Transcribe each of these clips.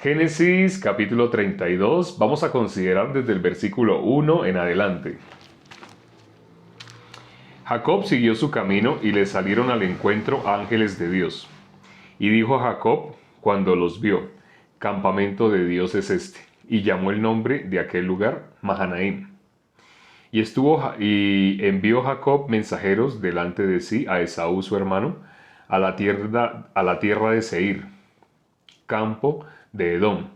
Génesis capítulo 32, vamos a considerar desde el versículo 1 en adelante. Jacob siguió su camino y le salieron al encuentro ángeles de Dios. Y dijo Jacob, cuando los vio, campamento de Dios es este, y llamó el nombre de aquel lugar Mahanaim. Y envió Jacob mensajeros delante de sí a Esaú su hermano, a la tierra de Seir, campo de Edom.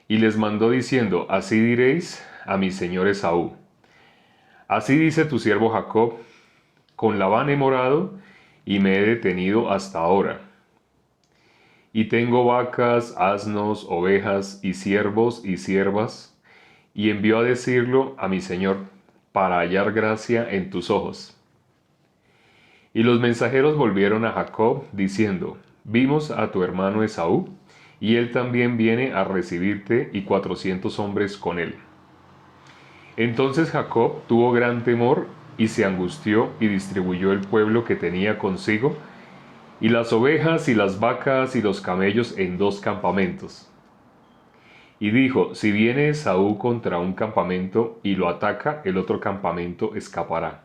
Y les mandó diciendo, así diréis a mi señor Esaú. Así dice tu siervo Jacob, con Labán he morado y me he detenido hasta ahora. Y tengo vacas, asnos, ovejas y siervos y siervas, y envió a decirlo a mi señor, para hallar gracia en tus ojos. Y los mensajeros volvieron a Jacob, diciendo, vimos a tu hermano Esaú, y él también viene a recibirte, y 400 hombres con él. Entonces Jacob tuvo gran temor, y se angustió, y distribuyó el pueblo que tenía consigo, y las ovejas, y las vacas, y los camellos en 2 campamentos. Y dijo, si viene Esaú contra un campamento, y lo ataca, el otro campamento escapará.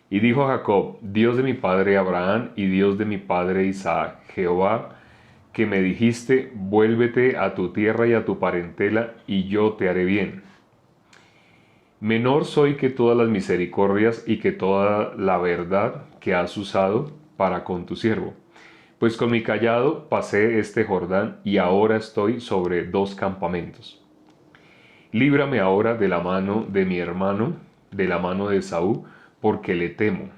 Y dijo Jacob, Dios de mi padre Abraham, y Dios de mi padre Isaac, Jehová, que me dijiste, vuélvete a tu tierra y a tu parentela, y yo te haré bien. Menor soy que todas las misericordias y que toda la verdad que has usado para con tu siervo. Pues con mi cayado pasé este Jordán, y ahora estoy sobre 2 campamentos. Líbrame ahora de la mano de mi hermano, de la mano de Esaú, porque le temo.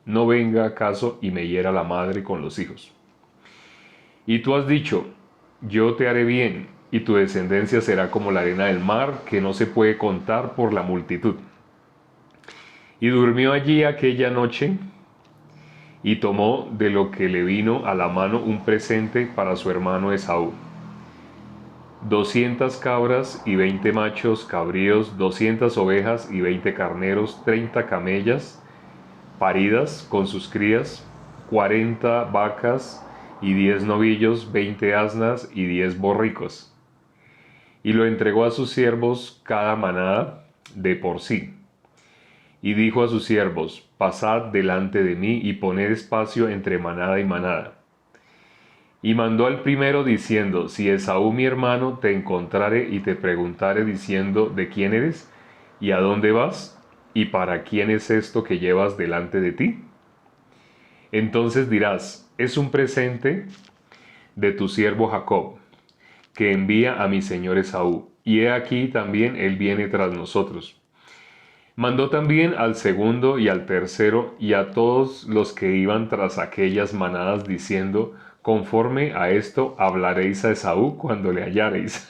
No venga acaso y me hiera la madre con los hijos. Y tú has dicho, yo te haré bien, y tu descendencia será como la arena del mar, que no se puede contar por la multitud. Y durmió allí aquella noche, y tomó de lo que le vino a la mano un presente para su hermano Esaú. 200 cabras y 20 machos cabríos, 200 ovejas y 20 carneros, 30 camellas paridas con sus crías, 40 vacas y 10 novillos, 20 asnas y 10 borricos. Y lo entregó a sus siervos cada manada de por sí. Y dijo a sus siervos, pasad delante de mí y poned espacio entre manada y manada. Y mandó al primero diciendo, si Esaú mi hermano te encontrare y te preguntare diciendo, ¿de quién eres? ¿Y a dónde vas? ¿Y para quién es esto que llevas delante de ti? Entonces dirás, es un presente de tu siervo Jacob, que envía a mi señor Esaú, y he aquí también él viene tras nosotros. Mandó también al segundo y al tercero y a todos los que iban tras aquellas manadas diciendo, conforme a esto hablaréis a Esaú cuando le hallareis.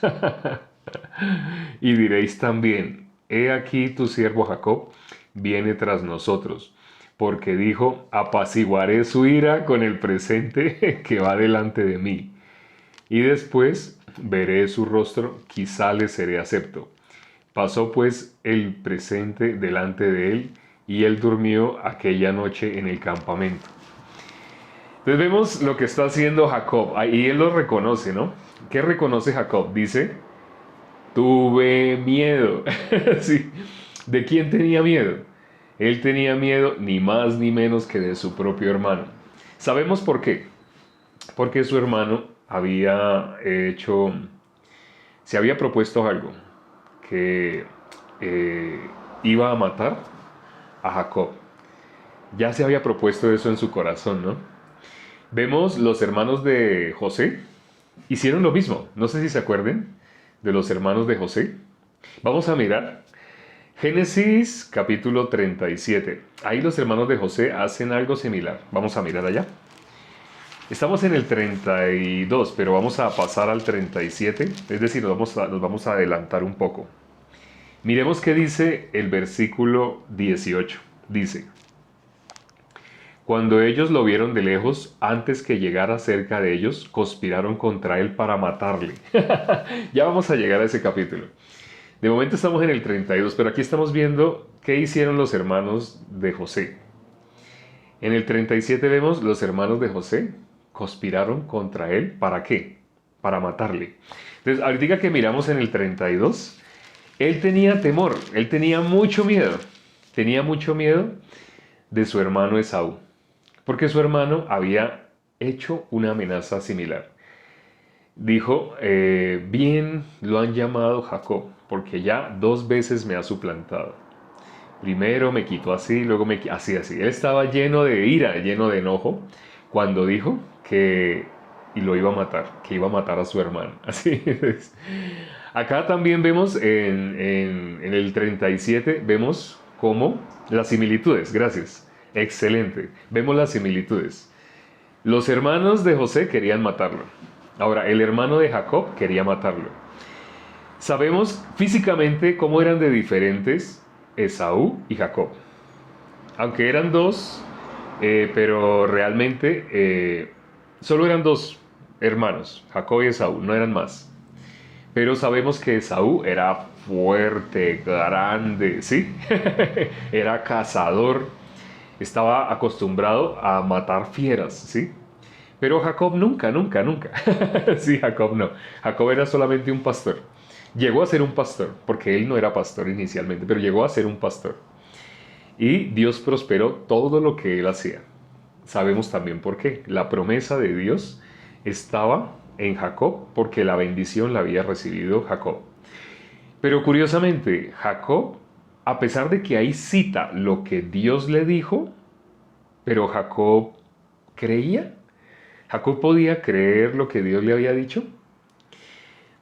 Y diréis también, he aquí tu siervo Jacob viene tras nosotros, porque dijo, apaciguaré su ira con el presente que va delante de mí. Y después veré su rostro, quizá le seré acepto. Pasó pues el presente delante de él, y él durmió aquella noche en el campamento. Entonces vemos lo que está haciendo Jacob, y él lo reconoce, ¿no? ¿Qué reconoce Jacob? Dice, tuve miedo. Sí. ¿De quién tenía miedo? Él tenía miedo ni más ni menos que de su propio hermano. ¿Sabemos por qué? Porque su hermano se había propuesto algo, que iba a matar a Jacob. Ya se había propuesto eso en su corazón, ¿no? Vemos los hermanos de José, hicieron lo mismo. No sé si se acuerden de los hermanos de José. Vamos a mirar Génesis capítulo 37. Ahí los hermanos de José hacen algo similar. Vamos a mirar allá. Estamos en el 32, pero vamos a pasar al 37. Es decir, nos vamos a adelantar un poco. Miremos qué dice el versículo 18. Dice, cuando ellos lo vieron de lejos, antes que llegara cerca de ellos, conspiraron contra él para matarle. Ya vamos a llegar a ese capítulo. De momento estamos en el 32, pero aquí estamos viendo qué hicieron los hermanos de José. En el 37 vemos los hermanos de José conspiraron contra él. ¿Para qué? para matarle. Entonces, ahorita que miramos en el 32, él tenía temor, él tenía mucho miedo. Tenía mucho miedo de su hermano Esaú, porque su hermano había hecho una amenaza similar. Dijo, bien lo han llamado Jacob, porque ya 2 veces me ha suplantado. Primero me quitó así, luego me quitó así, así. Él estaba lleno de ira, lleno de enojo, cuando dijo que y lo iba a matar, que iba a matar a su hermano. Así es. Acá también vemos en el 37, vemos cómo las similitudes, gracias, excelente, vemos las similitudes. Los hermanos de José querían matarlo. Ahora, el hermano de Jacob quería matarlo. Sabemos físicamente cómo eran de diferentes Esaú y Jacob. Aunque eran dos, pero realmente solo eran dos hermanos, Jacob y Esaú, no eran más. Pero sabemos que Esaú era fuerte, grande, ¿sí? Era cazador, estaba acostumbrado a matar fieras, ¿sí? Pero Jacob nunca, nunca, nunca. Sí, Jacob no. Jacob era solamente un pastor. Llegó a ser un pastor, porque él no era pastor inicialmente, pero llegó a ser un pastor. Y Dios prosperó todo lo que él hacía. Sabemos también por qué. La promesa de Dios estaba en Jacob porque la bendición la había recibido Jacob. Pero curiosamente, Jacob, a pesar de que ahí cita lo que Dios le dijo, pero Jacob creía. Jacob podía creer lo que Dios le había dicho.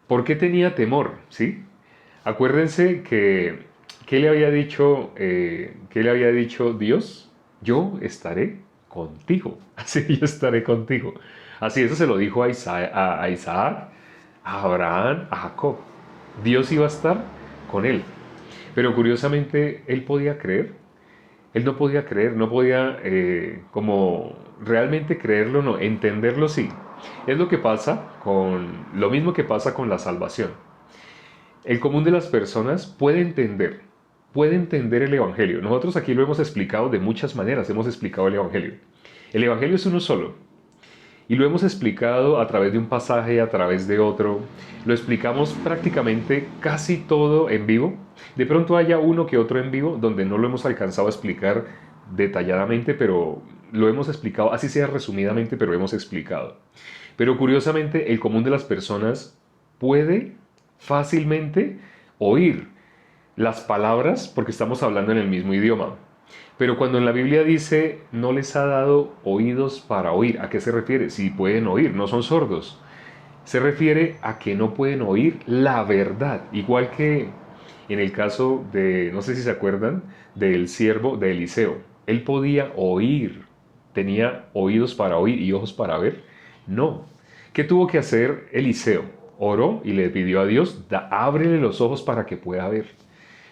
¿Por qué tenía temor? ¿Sí? Acuérdense que ¿qué le había dicho, qué le había dicho Dios? Yo estaré contigo. Así yo estaré contigo. Así eso se lo dijo a Isaac, a Abraham, a Jacob. Dios iba a estar con él. Pero curiosamente él podía creer. Él no podía creer, no podía como realmente creerlo, no, entenderlo sí. Es lo que pasa con, lo mismo que pasa con la salvación. El común de las personas puede entender el Evangelio. Nosotros aquí lo hemos explicado de muchas maneras, hemos explicado el Evangelio. El Evangelio es uno solo. Y lo hemos explicado a través de un pasaje, a través de otro. Lo explicamos prácticamente casi todo en vivo. De pronto haya uno que otro en vivo donde no lo hemos alcanzado a explicar detalladamente, pero lo hemos explicado, así sea resumidamente, pero hemos explicado. Pero curiosamente, el común de las personas puede fácilmente oír las palabras porque estamos hablando en el mismo idioma. Pero cuando en la Biblia dice no les ha dado oídos para oír, ¿a qué se refiere? Si pueden oír, no son sordos. Se refiere a que no pueden oír la verdad. Igual que en el caso de, no sé si se acuerdan, del siervo de Eliseo. Él podía oír, tenía oídos para oír y ojos para ver. No. ¿Qué tuvo que hacer Eliseo? Oró y le pidió a Dios, ábrele los ojos para que pueda ver.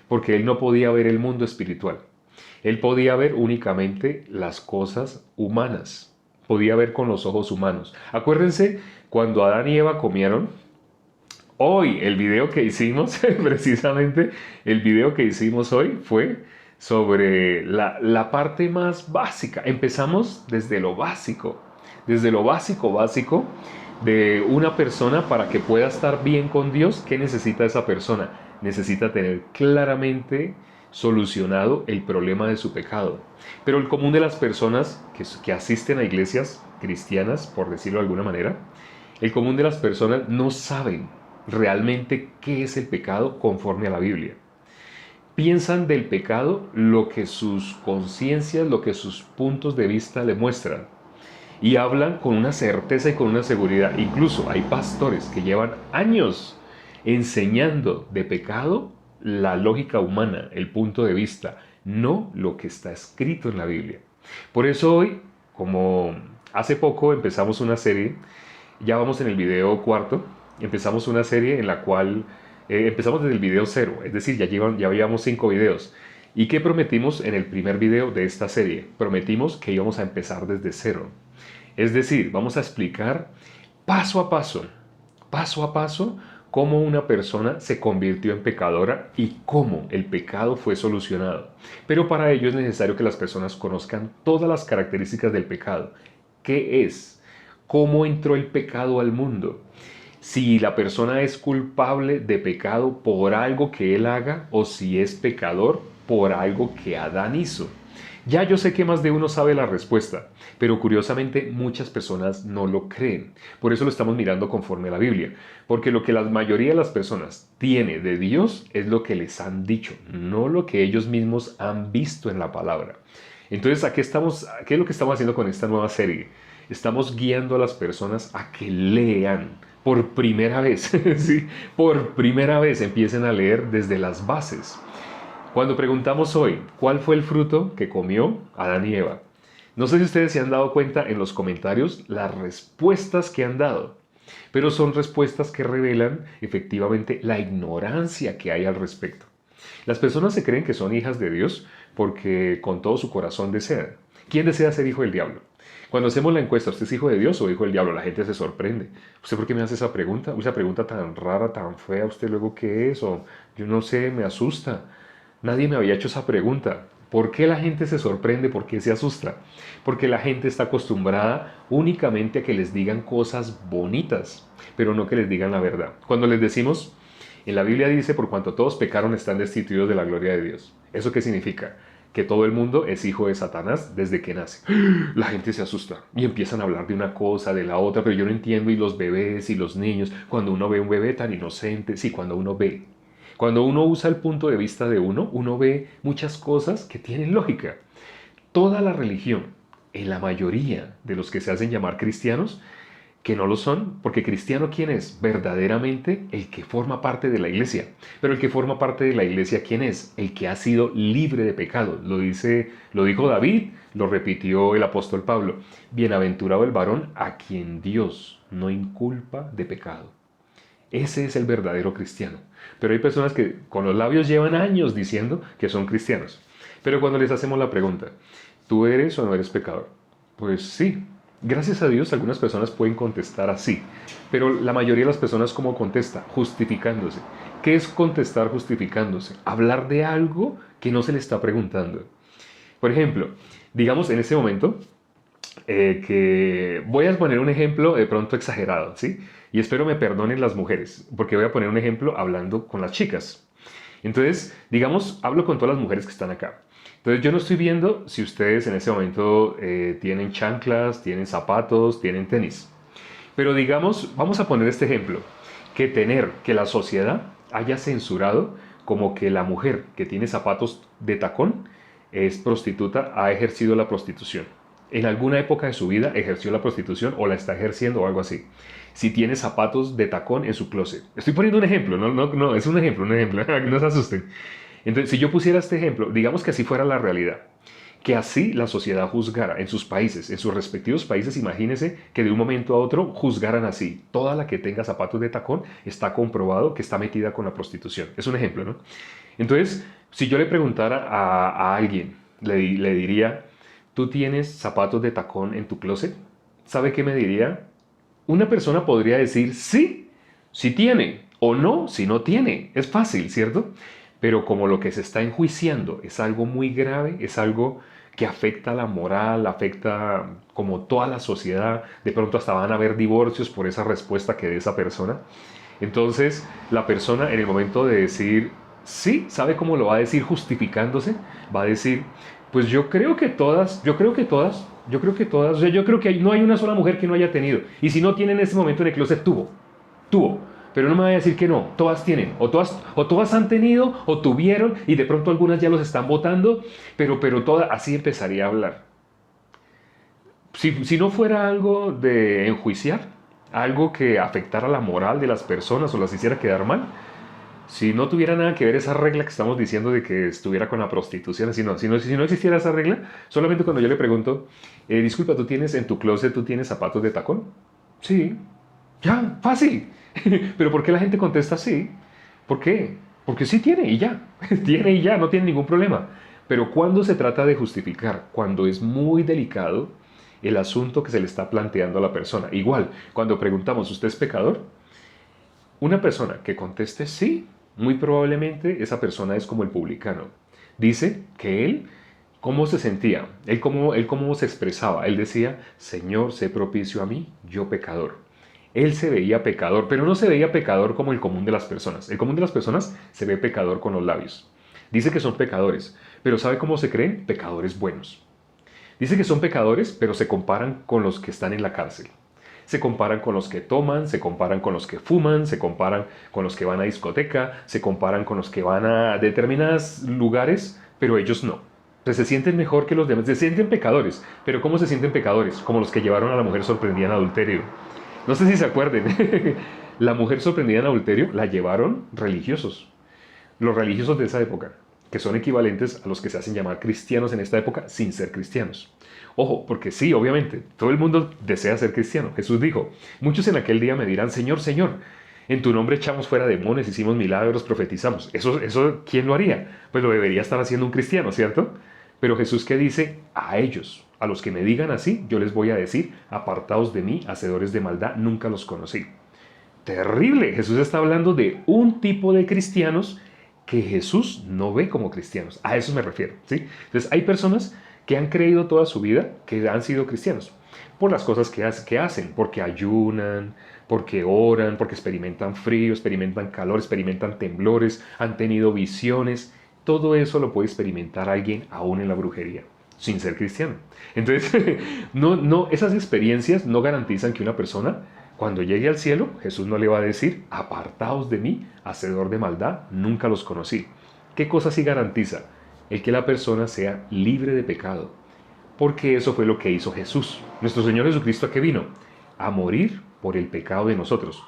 Porque él no podía ver el mundo espiritual. Él podía ver únicamente las cosas humanas. Podía ver con los ojos humanos. Acuérdense cuando Adán y Eva comieron. Hoy el video que hicimos, precisamente el video que hicimos hoy fue sobre la parte más básica. Empezamos desde lo básico. Desde lo básico, básico de una persona para que pueda estar bien con Dios. ¿Qué necesita esa persona? Necesita tener claramente solucionado el problema de su pecado. Pero el común de las personas que asisten a iglesias cristianas, por decirlo de alguna manera, el común de las personas no saben realmente qué es el pecado conforme a la Biblia. Piensan del pecado lo que sus conciencias, lo que sus puntos de vista le muestran. Y hablan con una certeza y con una seguridad. Incluso hay pastores que llevan años enseñando de pecado la lógica humana, el punto de vista, no lo que está escrito en la Biblia. Por eso hoy, como hace poco empezamos una serie, ya vamos en el video cuarto, empezamos una serie en la cual empezamos desde el video 0, es decir, ya llevamos 5 videos. ¿Y qué prometimos en el primer video de esta serie? Prometimos que íbamos a empezar desde 0. Es decir, vamos a explicar paso a paso, cómo una persona se convirtió en pecadora y cómo el pecado fue solucionado. Pero para ello es necesario que las personas conozcan todas las características del pecado. ¿Qué es? ¿Cómo entró el pecado al mundo? si la persona es culpable de pecado por algo que él haga o si es pecador por algo que Adán hizo. Ya yo sé que más de uno sabe la respuesta, pero curiosamente muchas personas no lo creen. Por eso lo estamos mirando conforme a la Biblia, porque lo que la mayoría de las personas tiene de Dios es lo que les han dicho, no lo que ellos mismos han visto en la palabra. Entonces, ¿qué es lo que estamos haciendo con esta nueva serie? Estamos guiando a las personas a que lean por primera vez, ¿sí? Por primera vez empiecen a leer desde las bases. Cuando preguntamos hoy, ¿cuál fue el fruto que comió Adán y Eva? No sé si ustedes se han dado cuenta en los comentarios las respuestas que han dado, pero son respuestas que revelan efectivamente la ignorancia que hay al respecto. Las personas se creen que son hijas de Dios porque con todo su corazón desean. ¿Quién desea ser hijo del diablo? Cuando hacemos la encuesta, ¿usted es hijo de Dios o hijo del diablo? La gente se sorprende. ¿Usted por qué me hace esa pregunta? Esa pregunta tan rara, tan fea, ¿usted luego qué es? O yo no sé, me asusta. Nadie me había hecho esa pregunta. ¿Por qué la gente se sorprende? ¿Por qué se asusta? Porque la gente está acostumbrada únicamente a que les digan cosas bonitas, pero no que les digan la verdad. Cuando les decimos, en la Biblia dice, por cuanto todos pecaron están destituidos de la gloria de Dios. ¿Eso qué significa? Que todo el mundo es hijo de Satanás desde que nace. La gente se asusta y empiezan a hablar de una cosa, de la otra, pero yo no entiendo. Y los bebés y los niños, cuando uno ve un bebé tan inocente, sí, cuando uno usa el punto de vista de uno ve muchas cosas que tienen lógica. Toda la religión, en la mayoría de los que se hacen llamar cristianos, que no lo son, porque cristiano ¿quién es? Verdaderamente el que forma parte de la iglesia. Pero el que forma parte de la iglesia ¿quién es? El que ha sido libre de pecado. Lo dijo David, lo repitió el apóstol Pablo. Bienaventurado el varón a quien Dios no inculpa de pecado. Ese es el verdadero cristiano. Pero hay personas que con los labios llevan años diciendo que son cristianos. Pero cuando les hacemos la pregunta, ¿tú eres o no eres pecador? Pues sí. Gracias a Dios algunas personas pueden contestar así. Pero la mayoría de las personas ¿cómo contesta? Justificándose. ¿Qué es contestar justificándose? Hablar de algo que no se le está preguntando. Por ejemplo, digamos en ese momento que voy a poner un ejemplo de pronto exagerado, ¿sí? Y espero me perdonen las mujeres, porque voy a poner un ejemplo hablando con las chicas. Entonces, digamos, hablo con todas las mujeres que están acá. Entonces, yo no estoy viendo si ustedes en ese momento tienen chanclas, tienen zapatos, tienen tenis. Pero digamos, vamos a poner este ejemplo, que la sociedad haya censurado como que la mujer que tiene zapatos de tacón es prostituta, ha ejercido la prostitución. En alguna época de su vida ejerció la prostitución o la está ejerciendo o algo así. Si tiene zapatos de tacón en su closet. Estoy poniendo un ejemplo, no, es un ejemplo, no se asusten. Entonces, si yo pusiera este ejemplo, digamos que así fuera la realidad, que así la sociedad juzgara en sus países, en sus respectivos países, imagínense que de un momento a otro juzgaran así. Toda la que tenga zapatos de tacón está comprobado que está metida con la prostitución. Es un ejemplo, ¿no? Entonces, si yo le preguntara a alguien, le diría, ¿tú tienes zapatos de tacón en tu closet? ¿Sabe qué me diría? Una persona podría decir sí, si tiene, o no, si no tiene. Es fácil, ¿cierto? Pero como lo que se está enjuiciando es algo muy grave, es algo que afecta a la moral, afecta como toda la sociedad, de pronto hasta van a haber divorcios por esa respuesta que dé esa persona. Entonces, la persona en el momento de decir sí, ¿sabe cómo lo va a decir justificándose? Va a decir, pues yo creo que todas, o sea, yo creo que no hay una sola mujer que no haya tenido. Y si no tiene en ese momento en el closet, tuvo. Pero no me va a decir que no, todas tienen, o todas han tenido, o tuvieron, y de pronto algunas ya los están votando, pero todas, así empezaría a hablar. Si no fuera algo de enjuiciar, algo que afectara la moral de las personas o las hiciera quedar mal, si no tuviera nada que ver esa regla que estamos diciendo de que estuviera con la prostitución, si no existiera esa regla, solamente cuando yo le pregunto, disculpa, ¿tú tienes en tu closet, tú tienes zapatos de tacón? Sí, ya, fácil. Pero ¿por qué la gente contesta así? ¿Por qué? Porque sí tiene y ya, tiene y ya, no tiene ningún problema. Pero cuando se trata de justificar, cuando es muy delicado el asunto que se le está planteando a la persona. Igual, cuando preguntamos, ¿usted es pecador? Una persona que conteste sí, muy probablemente esa persona es como el publicano. Dice que él, ¿cómo se sentía? Él cómo se expresaba. Él decía, Señor, sé propicio a mí, yo pecador. Él se veía pecador, pero no se veía pecador como el común de las personas. El común de las personas se ve pecador con los labios. Dice que son pecadores, pero ¿sabe cómo se creen? Pecadores buenos. Dice que son pecadores, pero se comparan con los que están en la cárcel. Se comparan con los que toman, se comparan con los que fuman, se comparan con los que van a discoteca, se comparan con los que van a determinados lugares, pero ellos no. Entonces se sienten mejor que los demás, se sienten pecadores, pero ¿cómo se sienten pecadores? Como los que llevaron a la mujer sorprendida en adulterio. No sé si se acuerden, la mujer sorprendida en adulterio la llevaron religiosos, los religiosos de esa época, que son equivalentes a los que se hacen llamar cristianos en esta época sin ser cristianos. Ojo, porque sí, obviamente, todo el mundo desea ser cristiano. Jesús dijo, muchos en aquel día me dirán, Señor, Señor, en tu nombre echamos fuera demonios, hicimos milagros, profetizamos. Eso, ¿quién lo haría? Pues lo debería estar haciendo un cristiano, ¿cierto? Pero Jesús, ¿qué dice? A ellos, a los que me digan así, yo les voy a decir, apartaos de mí, hacedores de maldad, nunca los conocí. Terrible. Jesús está hablando de un tipo de cristianos que Jesús no ve como cristianos. A eso me refiero, ¿sí? Entonces, hay personas que han creído toda su vida que han sido cristianos por las cosas que hacen, porque ayunan, porque oran, porque experimentan frío, experimentan calor, experimentan temblores, han tenido visiones. Todo eso lo puede experimentar alguien aún en la brujería, sin ser cristiano. Entonces, esas experiencias no garantizan que una persona, cuando llegue al cielo, Jesús no le va a decir, apartaos de mí, hacedor de maldad, nunca los conocí. ¿Qué cosa sí garantiza? El que la persona sea libre de pecado. Porque eso fue lo que hizo Jesús. Nuestro Señor Jesucristo, ¿a qué vino? A morir por el pecado de nosotros.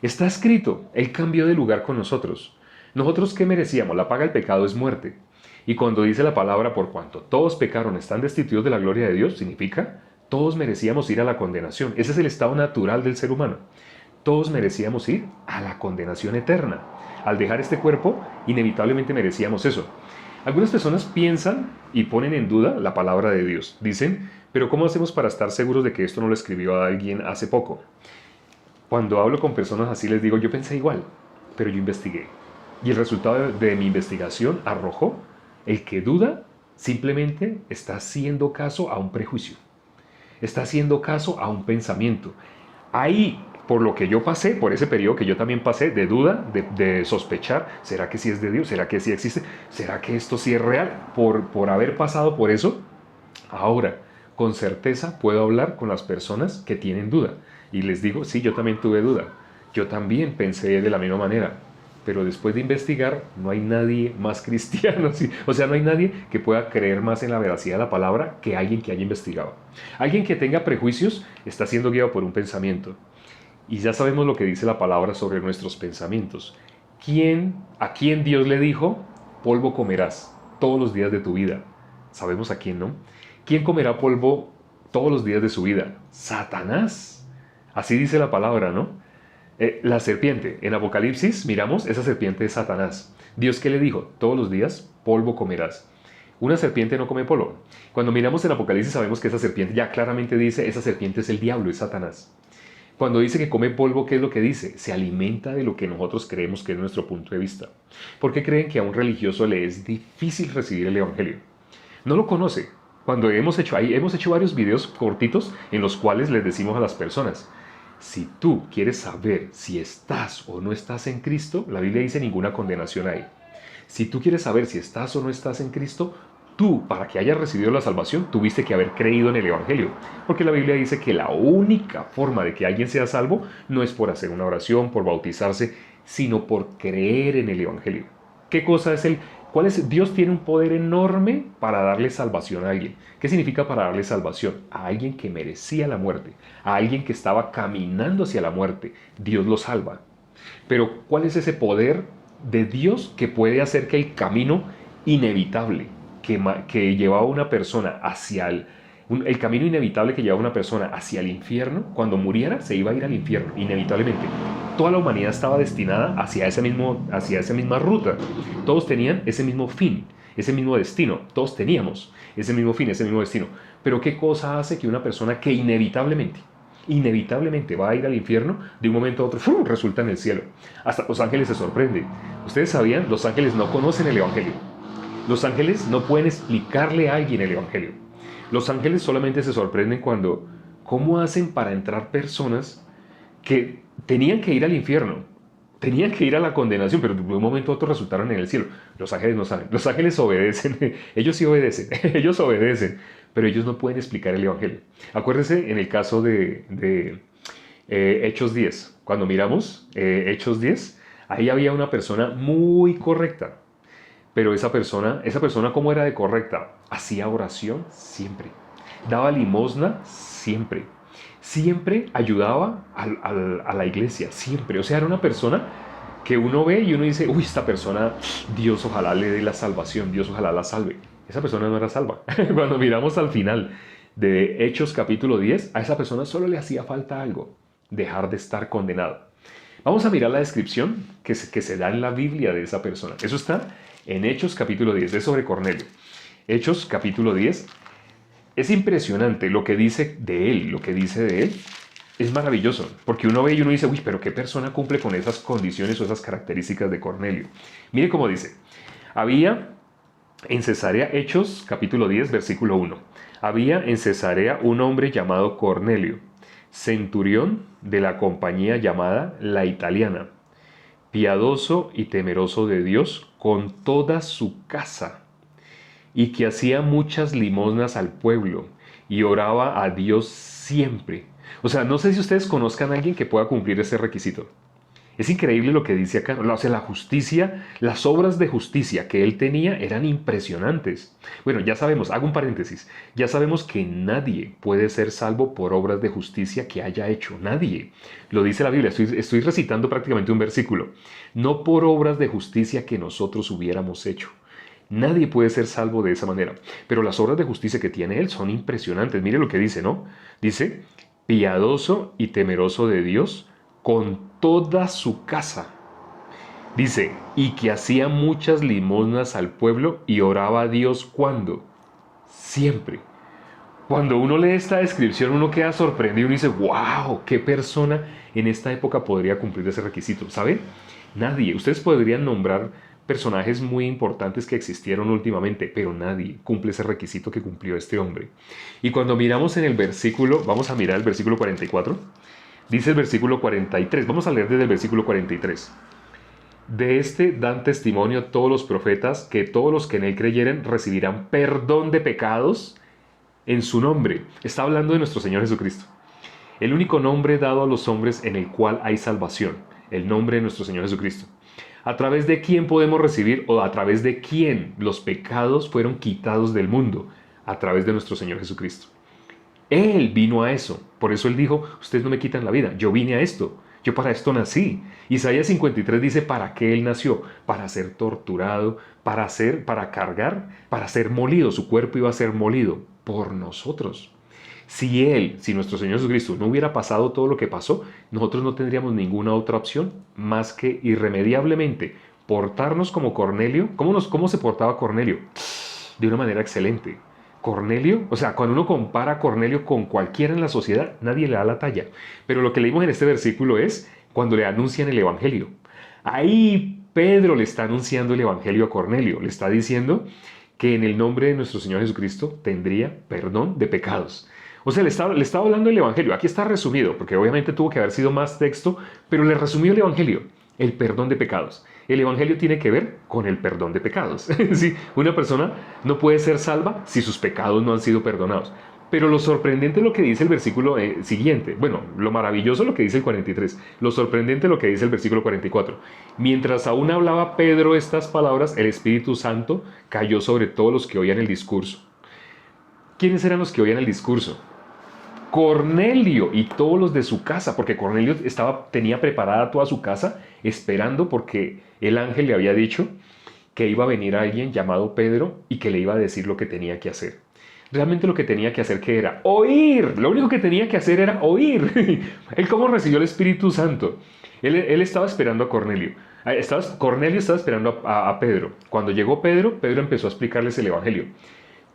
Está escrito, Él cambió de lugar con nosotros. ¿Nosotros qué merecíamos? La paga del pecado es muerte. Y cuando dice la palabra, por cuanto todos pecaron, están destituidos de la gloria de Dios, significa, todos merecíamos ir a la condenación. Ese es el estado natural del ser humano. Todos merecíamos ir a la condenación eterna. Al dejar este cuerpo, inevitablemente merecíamos eso. Algunas personas piensan y ponen en duda la palabra de Dios. Dicen, pero ¿cómo hacemos para estar seguros de que esto no lo escribió a alguien hace poco? Cuando hablo con personas así les digo, yo pensé igual, pero yo investigué. Y el resultado de mi investigación arrojó, el que duda simplemente está haciendo caso a un prejuicio. Está haciendo caso a un pensamiento. Ahí, por lo que yo pasé, por ese periodo que yo también pasé de duda, de sospechar, ¿será que sí es de Dios? ¿Será que sí existe? ¿Será que esto sí es real? Por haber pasado por eso, ahora, con certeza puedo hablar con las personas que tienen duda. Y les digo, sí, yo también tuve duda. Yo también pensé de la misma manera. Pero después de investigar, no hay nadie más cristiano. ¿Sí? O sea, no hay nadie que pueda creer más en la veracidad de la palabra que alguien que haya investigado. Alguien que tenga prejuicios está siendo guiado por un pensamiento. Y ya sabemos lo que dice la palabra sobre nuestros pensamientos. ¿A quién Dios le dijo? Polvo comerás todos los días de tu vida. Sabemos a quién, ¿no? ¿Quién comerá polvo todos los días de su vida? Satanás. Así dice la palabra, ¿no? La serpiente. En Apocalipsis, miramos, esa serpiente es Satanás. ¿Dios qué le dijo? Todos los días polvo comerás. Una serpiente no come polvo. Cuando miramos en Apocalipsis sabemos que esa serpiente, ya claramente dice, esa serpiente es el diablo, es Satanás. Cuando dice que come polvo, ¿qué es lo que dice? Se alimenta de lo que nosotros creemos que es nuestro punto de vista. ¿Por qué creen que a un religioso le es difícil recibir el evangelio? No lo conoce. Cuando hemos hecho varios videos cortitos en los cuales les decimos a las personas, si tú quieres saber si estás o no estás en Cristo, la Biblia dice ninguna condenación hay. Si tú quieres saber si estás o no estás en Cristo, tú, para que hayas recibido la salvación, tuviste que haber creído en el Evangelio. Porque la Biblia dice que la única forma de que alguien sea salvo no es por hacer una oración, por bautizarse, sino por creer en el Evangelio. ¿Qué cosa es Dios tiene un poder enorme para darle salvación a alguien. ¿Qué significa para darle salvación? A alguien que merecía la muerte, a alguien que estaba caminando hacia la muerte. Dios lo salva. Pero ¿cuál es ese poder de Dios que puede hacer que el camino inevitable que llevaba a una persona hacia el camino inevitable que llevaba a una persona hacia el infierno, cuando muriera se iba a ir al infierno, inevitablemente? Toda la humanidad estaba destinada hacia esa misma ruta. Todos tenían ese mismo fin, ese mismo destino. Todos teníamos ese mismo fin, ese mismo destino. Pero ¿qué cosa hace que una persona que inevitablemente va a ir al infierno, de un momento a otro ¡fum!, resulta en el cielo? Hasta los ángeles se sorprenden. ¿Ustedes sabían? Los ángeles no conocen el evangelio. Los ángeles no pueden explicarle a alguien el evangelio. Los ángeles solamente se sorprenden cuando, ¿cómo hacen para entrar personas que tenían que ir al infierno, tenían que ir a la condenación, pero de un momento a otro resultaron en el cielo. Los ángeles no saben, los ángeles obedecen, ellos sí obedecen, ellos obedecen, pero ellos no pueden explicar el Evangelio. Acuérdense en el caso de Hechos 10, cuando miramos Hechos 10, ahí había una persona muy correcta, pero esa persona ¿cómo era de correcta? Hacía oración siempre, daba limosna siempre, siempre ayudaba a la iglesia, siempre. O sea, era una persona que uno ve y uno dice, uy, esta persona, Dios ojalá le dé la salvación, Dios ojalá la salve. Esa persona no era salva. Cuando miramos al final de Hechos capítulo 10, a esa persona solo le hacía falta algo, dejar de estar condenado. Vamos a mirar la descripción que se da en la Biblia de esa persona. Eso está en Hechos capítulo 10, es sobre Cornelio. Hechos capítulo 10, es impresionante lo que dice de él, es maravilloso, porque uno ve y uno dice, uy, pero ¿qué persona cumple con esas condiciones o esas características de Cornelio? Mire cómo dice, había en Cesarea, Hechos capítulo 10, versículo 1, había en Cesarea un hombre llamado Cornelio, centurión de la compañía llamada La Italiana, piadoso y temeroso de Dios con toda su casa, y que hacía muchas limosnas al pueblo y oraba a Dios siempre. O sea, no sé si ustedes conozcan a alguien que pueda cumplir ese requisito. Es increíble lo que dice acá. O sea, la justicia, las obras de justicia que él tenía eran impresionantes. Bueno, ya sabemos, hago un paréntesis, ya sabemos que nadie puede ser salvo por obras de justicia que haya hecho. Nadie. Lo dice la Biblia, estoy recitando prácticamente un versículo. No por obras de justicia que nosotros hubiéramos hecho. Nadie puede ser salvo de esa manera. Pero las obras de justicia que tiene él son impresionantes. Mire lo que dice, ¿no? Dice, piadoso y temeroso de Dios con toda su casa. Dice, y que hacía muchas limosnas al pueblo y oraba a Dios, ¿cuándo? Siempre. Cuando uno lee esta descripción, uno queda sorprendido y dice, wow, ¿qué persona en esta época podría cumplir ese requisito? ¿Saben? Nadie. Ustedes podrían nombrar personajes muy importantes que existieron últimamente, pero nadie cumple ese requisito que cumplió este hombre. Y cuando miramos en el versículo, vamos a mirar el versículo 44, dice el versículo 43, vamos a leer desde el versículo 43. De este dan testimonio todos los profetas, que todos los que en él creyeren recibirán perdón de pecados en su nombre. Está hablando de nuestro Señor Jesucristo. El único nombre dado a los hombres en el cual hay salvación, el nombre de nuestro Señor Jesucristo. ¿A través de quién podemos recibir o a través de quién los pecados fueron quitados del mundo? A través de nuestro Señor Jesucristo. Él vino a eso. Por eso Él dijo, ustedes no me quitan la vida, yo vine a esto. Yo para esto nací. Isaías 53 dice, ¿para qué Él nació? Para ser torturado, para cargar, para ser molido. Su cuerpo iba a ser molido por nosotros. Si nuestro Señor Jesucristo no hubiera pasado todo lo que pasó, nosotros no tendríamos ninguna otra opción más que irremediablemente portarnos como Cornelio. ¿Cómo se portaba Cornelio? De una manera excelente. Cornelio, o sea, cuando uno compara a Cornelio con cualquiera en la sociedad, nadie le da la talla. Pero lo que leímos en este versículo es cuando le anuncian el Evangelio. Ahí Pedro le está anunciando el Evangelio a Cornelio. Le está diciendo que en el nombre de nuestro Señor Jesucristo tendría perdón de pecados. O sea, le estaba hablando del Evangelio. Aquí está resumido, porque obviamente tuvo que haber sido más texto, pero le resumió el Evangelio, el perdón de pecados. El Evangelio tiene que ver con el perdón de pecados. Sí, una persona no puede ser salva si sus pecados no han sido perdonados. Pero lo sorprendente es lo que dice el versículo siguiente. Bueno, lo maravilloso es lo que dice el 43. Lo sorprendente es lo que dice el versículo 44. Mientras aún hablaba Pedro estas palabras, el Espíritu Santo cayó sobre todos los que oían el discurso. ¿Quiénes eran los que oían el discurso? Cornelio y todos los de su casa, porque Cornelio tenía preparada toda su casa esperando porque el ángel le había dicho que iba a venir alguien llamado Pedro y que le iba a decir lo que tenía que hacer. Realmente lo que tenía que hacer, ¿qué era? ¡Oír! Lo único que tenía que hacer era oír. ¿Él cómo recibió el Espíritu Santo? Él estaba esperando a Cornelio. Cornelio estaba esperando a Pedro. Cuando llegó Pedro empezó a explicarles el Evangelio.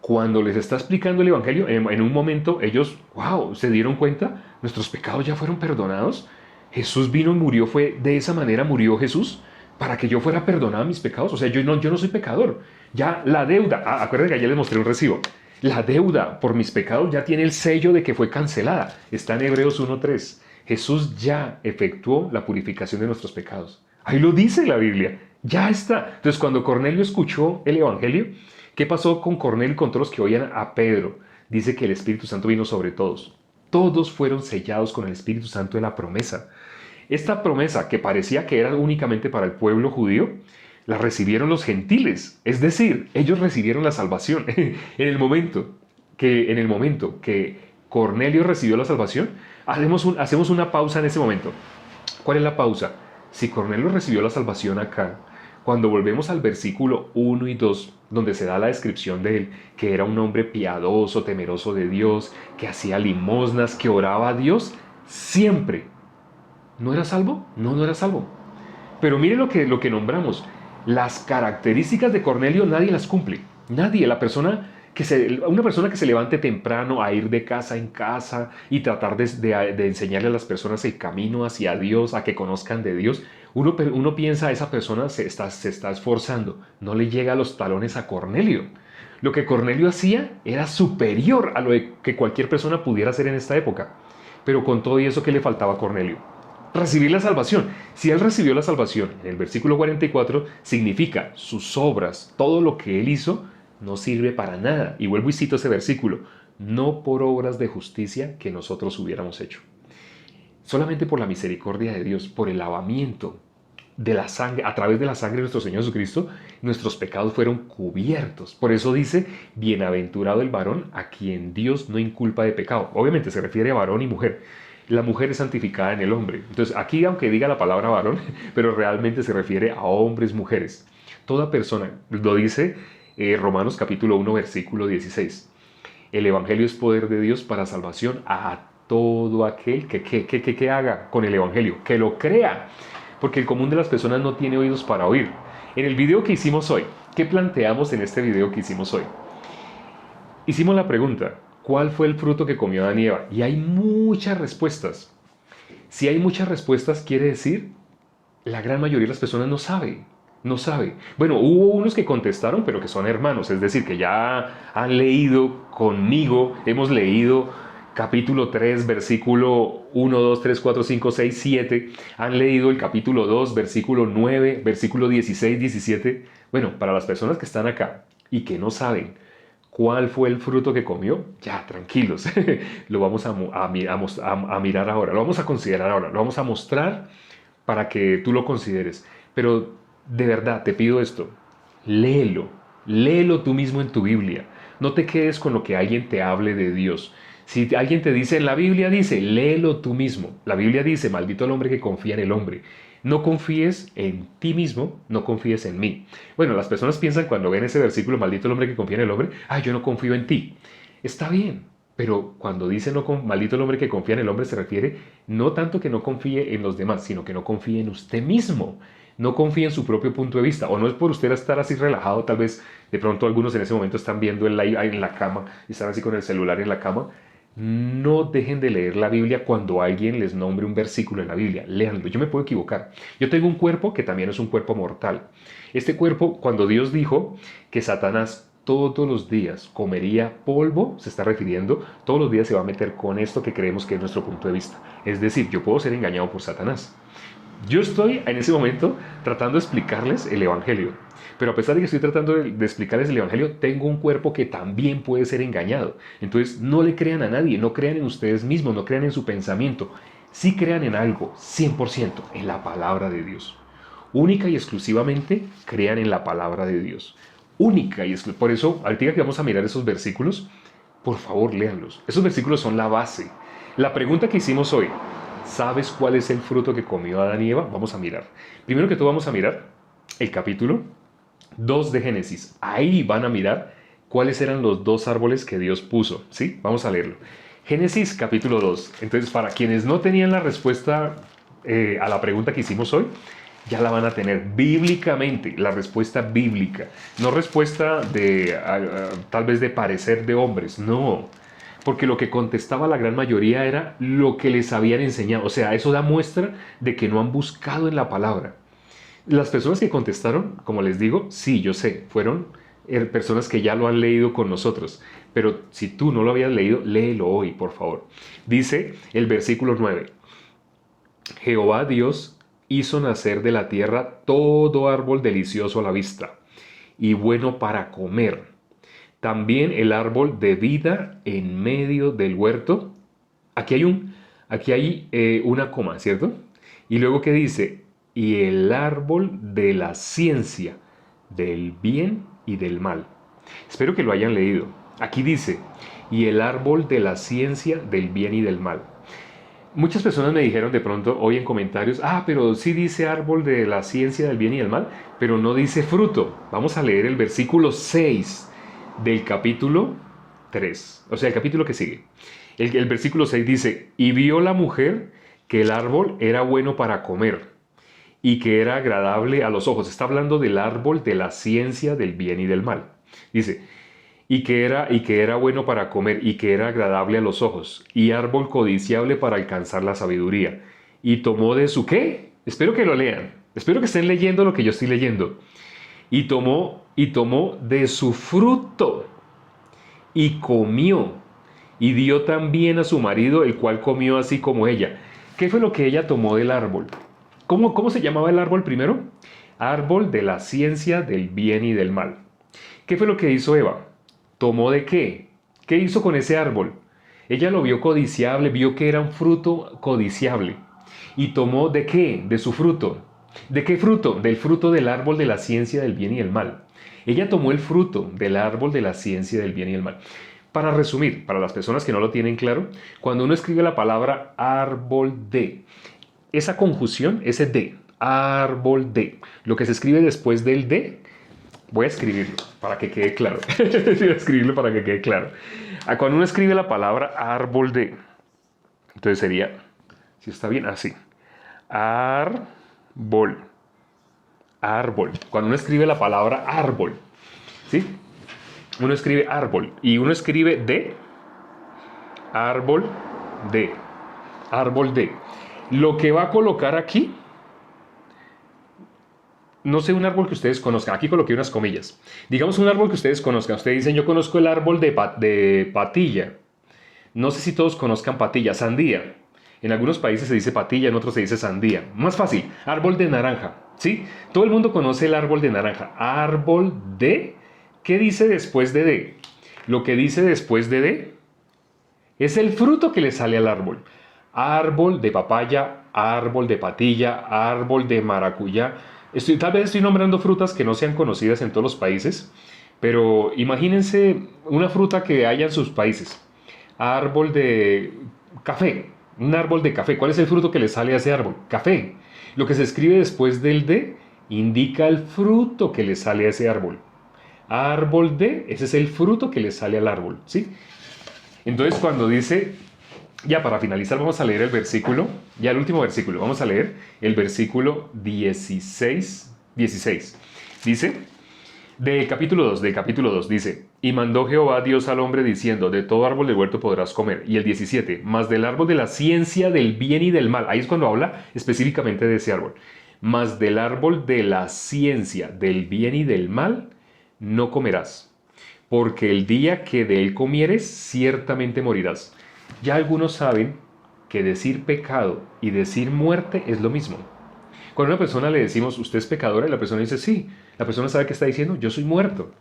Cuando les está explicando el Evangelio, en un momento ellos, wow, se dieron cuenta, nuestros pecados ya fueron perdonados. Jesús vino y murió, de esa manera murió Jesús para que yo fuera perdonado mis pecados. O sea, yo no soy pecador. Ya la deuda, acuérdense que ayer les mostré un recibo. La deuda por mis pecados ya tiene el sello de que fue cancelada. Está en Hebreos 1:3. Jesús ya efectuó la purificación de nuestros pecados. Ahí lo dice la Biblia. Ya está. Entonces, cuando Cornelio escuchó el Evangelio, ¿qué pasó con Cornelio y con todos los que oían a Pedro? Dice que el Espíritu Santo vino sobre todos. Todos fueron sellados con el Espíritu Santo de la promesa. Esta promesa, que parecía que era únicamente para el pueblo judío, la recibieron los gentiles. Es decir, ellos recibieron la salvación. En el momento que Cornelio recibió la salvación, hacemos una pausa en ese momento. ¿Cuál es la pausa? Si Cornelio recibió la salvación acá, cuando volvemos al versículo 1 y 2, donde se da la descripción de él, que era un hombre piadoso, temeroso de Dios, que hacía limosnas, que oraba a Dios, siempre. ¿No era salvo? No, no era salvo. Pero mire lo que nombramos. Las características de Cornelio nadie las cumple. Nadie. Una persona que se levante temprano a ir de casa en casa y tratar de enseñarle a las personas el camino hacia Dios, a que conozcan de Dios, uno piensa, esa persona se está esforzando. No le llega a los talones a Cornelio. Lo que Cornelio hacía era superior a lo que cualquier persona pudiera hacer en esta época. Pero con todo y eso, ¿qué le faltaba a Cornelio? Recibir la salvación. Si él recibió la salvación en el versículo 44, significa sus obras, todo lo que él hizo, no sirve para nada. Y vuelvo y cito ese versículo. No por obras de justicia que nosotros hubiéramos hecho. Solamente por la misericordia de Dios, por el lavamiento de la sangre, a través de la sangre de nuestro Señor Jesucristo, nuestros pecados fueron cubiertos. Por eso dice, bienaventurado el varón a quien Dios no inculpa de pecado. Obviamente se refiere a varón y mujer. La mujer es santificada en el hombre. Entonces aquí, aunque diga la palabra varón, pero realmente se refiere a hombres, mujeres. Toda persona, lo dice Romanos capítulo 1, versículo 16. El Evangelio es poder de Dios para salvación a todo aquel que haga con el Evangelio, que lo crea. Porque el común de las personas no tiene oídos para oír. En el video que hicimos hoy, ¿qué planteamos en este video que hicimos hoy? Hicimos la pregunta, ¿cuál fue el fruto que comió Adán y Eva? Y hay muchas respuestas. Si hay muchas respuestas, quiere decir, la gran mayoría de las personas no sabe. No sabe. Bueno, hubo unos que contestaron, pero que son hermanos, es decir, que ya han leído conmigo, hemos leído capítulo 3, versículo 1, 2, 3, 4, 5, 6, 7. Han leído el capítulo 2, versículo 9, versículo 16, 17. Bueno, para las personas que están acá y que no saben cuál fue el fruto que comió, ya, tranquilos. Lo vamos a mirar ahora, lo vamos a considerar ahora, lo vamos a mostrar para que tú lo consideres. Pero de verdad, te pido esto, léelo, léelo tú mismo en tu Biblia. No te quedes con lo que alguien te hable de Dios. Si alguien te dice, la Biblia dice, léelo tú mismo. La Biblia dice, maldito el hombre que confía en el hombre. No confíes en ti mismo, no confíes en mí. Bueno, las personas piensan cuando ven ese versículo, maldito el hombre que confía en el hombre, yo no confío en ti. Está bien, pero cuando dice maldito el hombre que confía en el hombre, se refiere no tanto que no confíe en los demás, sino que no confíe en usted mismo. No confíe en su propio punto de vista. O no es por usted estar así relajado, tal vez de pronto algunos en ese momento están viendo el live en la cama, y están así con el celular en la cama. No dejen de leer la Biblia cuando alguien les nombre un versículo en la Biblia. Léanlo. Yo me puedo equivocar. Yo tengo un cuerpo que también es un cuerpo mortal. Este cuerpo, cuando Dios dijo que Satanás todos los días comería polvo, se está refiriendo, todos los días se va a meter con esto que creemos que es nuestro punto de vista. Es decir, yo puedo ser engañado por Satanás. Yo estoy en ese momento tratando de explicarles el Evangelio. Pero a pesar de que estoy tratando de explicarles el Evangelio, tengo un cuerpo que también puede ser engañado. Entonces, no le crean a nadie, no crean en ustedes mismos, no crean en su pensamiento. Sí crean en algo, 100%, en la palabra de Dios. Única y exclusivamente crean en la palabra de Dios. Única y exclusivamente. Por eso, ahorita que vamos a mirar esos versículos, por favor, léanlos. Esos versículos son la base. La pregunta que hicimos hoy, ¿sabes cuál es el fruto que comió Adán y Eva? Vamos a mirar. Primero que todo vamos a mirar el capítulo 2 de Génesis. Ahí van a mirar cuáles eran los dos árboles que Dios puso. ¿Sí? Vamos a leerlo. Génesis capítulo 2. Entonces, para quienes no tenían la respuesta a la pregunta que hicimos hoy, ya la van a tener bíblicamente, la respuesta bíblica. No respuesta de tal vez de parecer de hombres, no. Porque lo que contestaba la gran mayoría era lo que les habían enseñado. O sea, eso da muestra de que no han buscado en la palabra. Las personas que contestaron, como les digo, sí, yo sé, fueron personas que ya lo han leído con nosotros. Pero si tú no lo habías leído, léelo hoy, por favor. Dice el versículo 9. Jehová Dios hizo nacer de la tierra todo árbol delicioso a la vista y bueno para comer. También el árbol de vida en medio del huerto. Aquí hay una coma, ¿cierto? Y luego que dice, y el árbol de la ciencia del bien y del mal. Espero que lo hayan leído. Aquí dice, y el árbol de la ciencia del bien y del mal. Muchas personas me dijeron de pronto hoy en comentarios, pero sí dice árbol de la ciencia del bien y del mal, pero no dice fruto. Vamos a leer el versículo 6 del capítulo 3, o sea, el capítulo que sigue. El versículo 6 dice, y vio la mujer que el árbol era bueno para comer y que era agradable a los ojos. Está hablando del árbol de la ciencia del bien y del mal. Dice, y que era bueno para comer y que era agradable a los ojos y árbol codiciable para alcanzar la sabiduría. Y tomó de su ¿qué? Espero que lo lean. Espero que estén leyendo lo que yo estoy leyendo. Y tomó de su fruto y comió y dio también a su marido, el cual comió así como ella. ¿Qué fue lo que ella tomó del árbol? ¿Cómo se llamaba el árbol primero? Árbol de la ciencia del bien y del mal. ¿Qué fue lo que hizo Eva? ¿Tomó de qué? ¿Qué hizo con ese árbol? Ella lo vio codiciable, vio que era un fruto codiciable. ¿Y tomó de qué? De su fruto. ¿De qué fruto? Del fruto del árbol de la ciencia del bien y el mal. Ella tomó el fruto del árbol de la ciencia del bien y el mal. Para resumir, para las personas que no lo tienen claro, cuando uno escribe la palabra árbol de, esa conjunción, ese de, árbol de, lo que se escribe después del de, voy a escribirlo para que quede claro. Voy a escribirlo para que quede claro. Cuando uno escribe la palabra árbol de, entonces sería, si está bien, así. Árbol. Árbol. Cuando uno escribe la palabra árbol, ¿sí? Uno escribe árbol y uno escribe de, árbol de, árbol de. Lo que va a colocar aquí, no sé, un árbol que ustedes conozcan. Aquí coloqué unas comillas. Digamos un árbol que ustedes conozcan. Ustedes dicen, yo conozco el árbol de patilla. No sé si todos conozcan patilla, sandía. En algunos países se dice patilla, en otros se dice sandía. Más fácil, árbol de naranja. ¿Sí? Todo el mundo conoce el árbol de naranja. Árbol de... ¿Qué dice después de de? Lo que dice después de es el fruto que le sale al árbol. Árbol de papaya, árbol de patilla, árbol de maracuyá. Tal vez estoy nombrando frutas que no sean conocidas en todos los países, pero imagínense una fruta que haya en sus países. Árbol de café, un árbol de café. ¿Cuál es el fruto que le sale a ese árbol? Café. Lo que se escribe después del de indica el fruto que le sale a ese árbol. Árbol de, ese es el fruto que le sale al árbol, ¿sí? Entonces cuando dice, ya para finalizar vamos a leer el versículo, ya el último versículo, vamos a leer el versículo 16. Dice, del capítulo 2, dice, y mandó Jehová Dios al hombre diciendo, de todo árbol del huerto podrás comer. Y el 17, mas del árbol de la ciencia del bien y del mal. Ahí es cuando habla específicamente de ese árbol. Mas del árbol de la ciencia del bien y del mal no comerás, porque el día que de él comieres, ciertamente morirás. Ya algunos saben que decir pecado y decir muerte es lo mismo. Cuando a una persona le decimos, usted es pecadora, y la persona dice, sí. La persona sabe que está diciendo, yo soy muerto.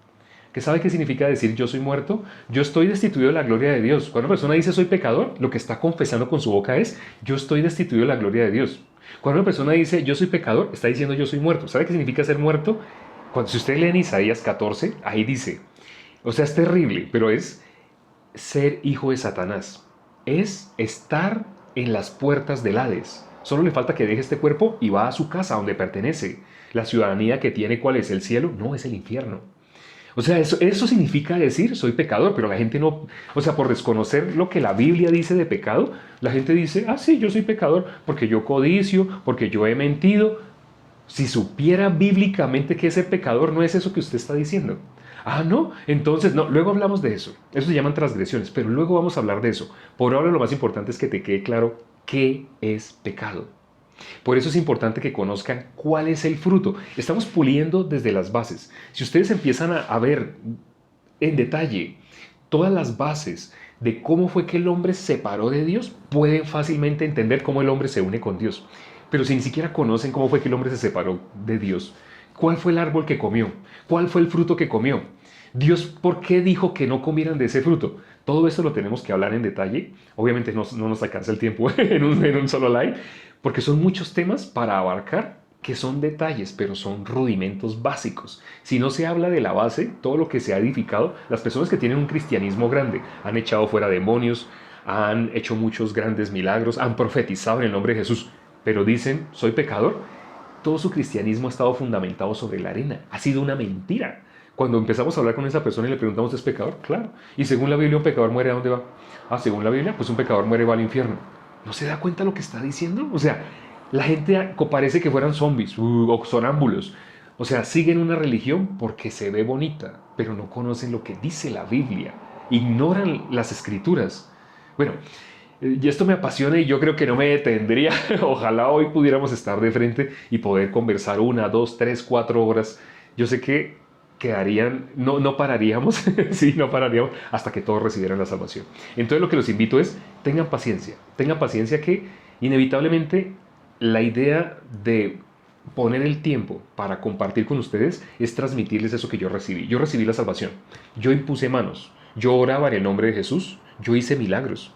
¿Qué sabe qué significa decir yo soy muerto? Yo estoy destituido de la gloria de Dios. Cuando una persona dice soy pecador, lo que está confesando con su boca es, yo estoy destituido de la gloria de Dios. Cuando una persona dice yo soy pecador, está diciendo yo soy muerto. ¿Sabe qué significa ser muerto? Si usted lee en Isaías 14, ahí dice, o sea, es terrible, pero es ser hijo de Satanás. Es estar en las puertas del Hades. Solo le falta que deje este cuerpo y va a su casa donde pertenece. La ciudadanía que tiene, ¿cuál es? ¿El cielo? No, es el infierno. O sea, eso significa decir soy pecador, pero la gente no, o sea, por desconocer lo que la Biblia dice de pecado, la gente dice, sí, yo soy pecador porque yo codicio, porque yo he mentido. Si supiera bíblicamente que ese pecador no es eso que usted está diciendo. No, entonces no, luego hablamos de eso. Eso se llaman transgresiones, pero luego vamos a hablar de eso. Por ahora lo más importante es que te quede claro qué es pecado. Por eso es importante que conozcan cuál es el fruto. Estamos puliendo desde las bases. Si ustedes empiezan a ver en detalle todas las bases de cómo fue que el hombre se separó de Dios, pueden fácilmente entender cómo el hombre se une con Dios. Pero si ni siquiera conocen cómo fue que el hombre se separó de Dios, cuál fue el árbol que comió, cuál fue el fruto que comió, Dios por qué dijo que no comieran de ese fruto. Todo esto lo tenemos que hablar en detalle. Obviamente no nos alcanza el tiempo en un solo live, porque son muchos temas para abarcar que son detalles, pero son rudimentos básicos. Si no se habla de la base, todo lo que se ha edificado, las personas que tienen un cristianismo grande han echado fuera demonios, han hecho muchos grandes milagros, han profetizado en el nombre de Jesús, pero dicen, soy pecador. Todo su cristianismo ha estado fundamentado sobre la arena. Ha sido una mentira. Cuando empezamos a hablar con esa persona y le preguntamos, ¿es pecador? Claro. Y según la Biblia, un pecador muere, ¿a dónde va? Ah, según la Biblia, pues un pecador muere, va al infierno. ¿No se da cuenta lo que está diciendo? O sea, la gente parece que fueran zombies o sonámbulos. O sea, siguen una religión porque se ve bonita, pero no conocen lo que dice la Biblia. Ignoran las escrituras. Bueno, y esto me apasiona y yo creo que no me detendría. Ojalá hoy pudiéramos estar de frente y poder conversar 1, 2, 3, 4 horas. Yo sé que quedarían, no pararíamos, sí, no pararíamos hasta que todos recibieran la salvación. Entonces lo que los invito es, tengan paciencia que inevitablemente la idea de poner el tiempo para compartir con ustedes es transmitirles eso que yo recibí. Yo recibí la salvación, yo impuse manos, yo oraba en el nombre de Jesús, yo hice milagros,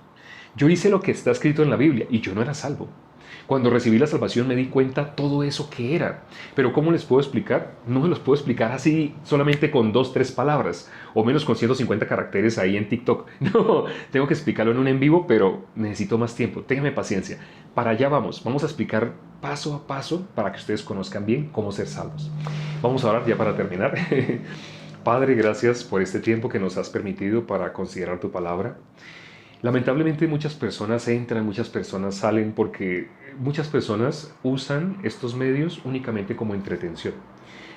yo hice lo que está escrito en la Biblia y yo no era salvo. Cuando recibí la salvación me di cuenta todo eso que era. Pero ¿cómo les puedo explicar? No me los puedo explicar así solamente con 2, 3 palabras o menos con 150 caracteres ahí en TikTok. No, tengo que explicarlo en un en vivo, pero necesito más tiempo. Ténganme paciencia. Para allá vamos. Vamos a explicar paso a paso para que ustedes conozcan bien cómo ser salvos. Vamos a orar ya para terminar. Padre, gracias por este tiempo que nos has permitido para considerar tu palabra. Lamentablemente muchas personas entran, muchas personas salen porque muchas personas usan estos medios únicamente como entretención.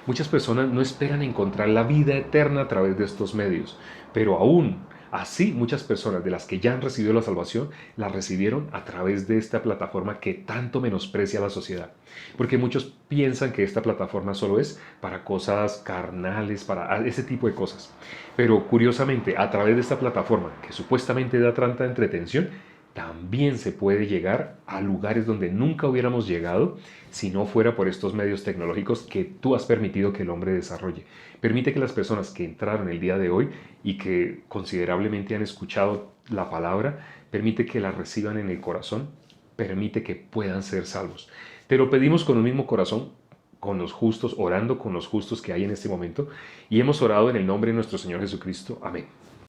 Muchas personas no esperan encontrar la vida eterna a través de estos medios, pero aún así muchas personas de las que ya han recibido la salvación la recibieron a través de esta plataforma que tanto menosprecia a la sociedad. Porque muchos piensan que esta plataforma solo es para cosas carnales, para ese tipo de cosas. Pero curiosamente, a través de esta plataforma que supuestamente da tanta entretención, también se puede llegar a lugares donde nunca hubiéramos llegado si no fuera por estos medios tecnológicos que tú has permitido que el hombre desarrolle. Permite que las personas que entraron el día de hoy y que considerablemente han escuchado la palabra, permite que la reciban en el corazón, permite que puedan ser salvos. Te lo pedimos con un mismo corazón, con los justos, orando con los justos que hay en este momento, y hemos orado en el nombre de nuestro Señor Jesucristo. Amén.